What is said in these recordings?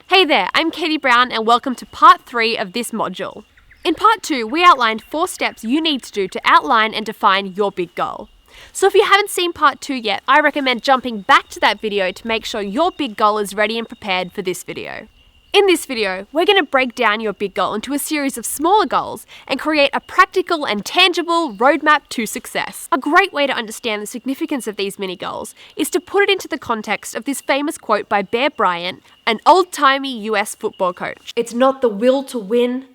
Hey there, I'm Katie Brown and welcome to part 3 of this module. In part 2, we outlined 4 steps you need to do to outline and define your big goal. So if you haven't seen part 2 yet, I recommend jumping back to that video to make sure your big goal is ready and prepared for this video. In this video, we're going to break down your big goal into a series of smaller goals and create a practical and tangible roadmap to success. A great way to understand the significance of these mini goals is to put it into the context of this famous quote by Bear Bryant, an old-timey US football coach. "It's not the will to win,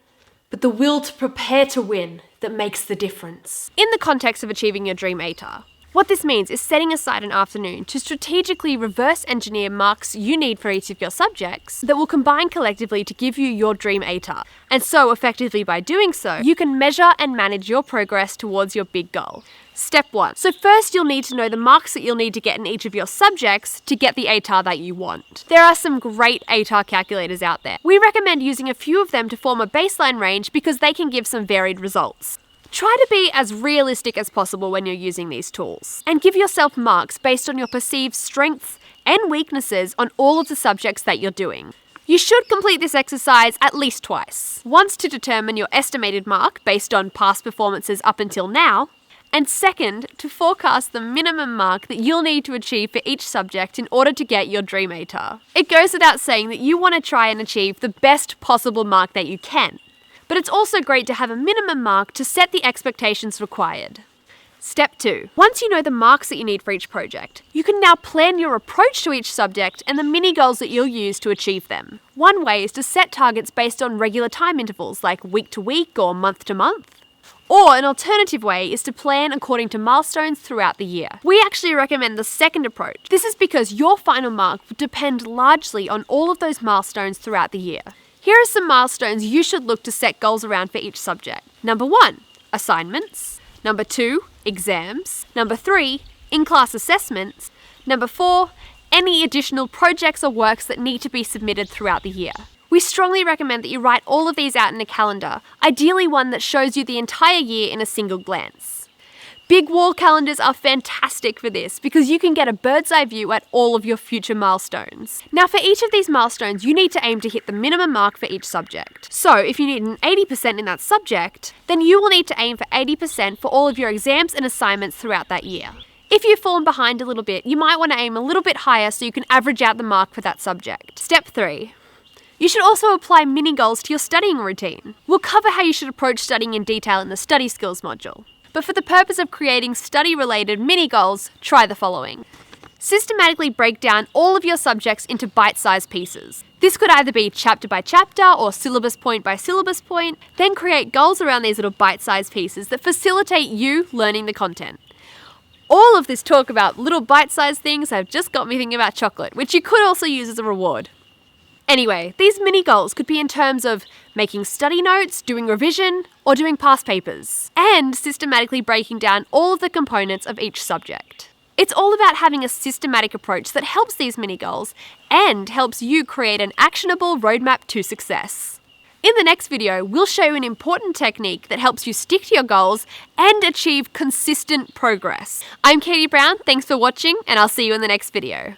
but the will to prepare to win that makes the difference." In the context of achieving your dream ATAR, what this means is setting aside an afternoon to strategically reverse engineer marks you need for each of your subjects that will combine collectively to give you your dream ATAR. And so, effectively by doing so, you can measure and manage your progress towards your big goal. Step 1. So first you'll need to know the marks that you'll need to get in each of your subjects to get the ATAR that you want. There are some great ATAR calculators out there. We recommend using a few of them to form a baseline range because they can give some varied results. Try to be as realistic as possible when you're using these tools, and give yourself marks based on your perceived strengths and weaknesses on all of the subjects that you're doing. You should complete this exercise at least twice. Once to determine your estimated mark based on past performances up until now, and second, to forecast the minimum mark that you'll need to achieve for each subject in order to get your dream ATAR. It goes without saying that you want to try and achieve the best possible mark that you can. But it's also great to have a minimum mark to set the expectations required. Step 2. Once you know the marks that you need for each project, you can now plan your approach to each subject and the mini goals that you'll use to achieve them. One way is to set targets based on regular time intervals like week to week or month to month. Or an alternative way is to plan according to milestones throughout the year. We actually recommend the second approach. This is because your final mark will depend largely on all of those milestones throughout the year. Here are some milestones you should look to set goals around for each subject. Number 1, assignments. Number 2, exams. Number 3, in-class assessments. Number 4, any additional projects or works that need to be submitted throughout the year. We strongly recommend that you write all of these out in a calendar, ideally one that shows you the entire year in a single glance. Big wall calendars are fantastic for this because you can get a bird's eye view at all of your future milestones. Now for each of these milestones, you need to aim to hit the minimum mark for each subject. So if you need an 80% in that subject, then you will need to aim for 80% for all of your exams and assignments throughout that year. If you've fallen behind a little bit, you might want to aim a little bit higher so you can average out the mark for that subject. Step 3. You should also apply mini goals to your studying routine. We'll cover how you should approach studying in detail in the study skills module. But for the purpose of creating study-related mini goals, try the following. Systematically break down all of your subjects into bite-sized pieces. This could either be chapter by chapter or syllabus point by syllabus point. Then create goals around these little bite-sized pieces that facilitate you learning the content. All of this talk about little bite-sized things have just got me thinking about chocolate, which you could also use as a reward. Anyway, these mini goals could be in terms of making study notes, doing revision, or doing past papers, and systematically breaking down all of the components of each subject. It's all about having a systematic approach that helps these mini goals and helps you create an actionable roadmap to success. In the next video, we'll show you an important technique that helps you stick to your goals and achieve consistent progress. I'm Katie Brown, thanks for watching, and I'll see you in the next video.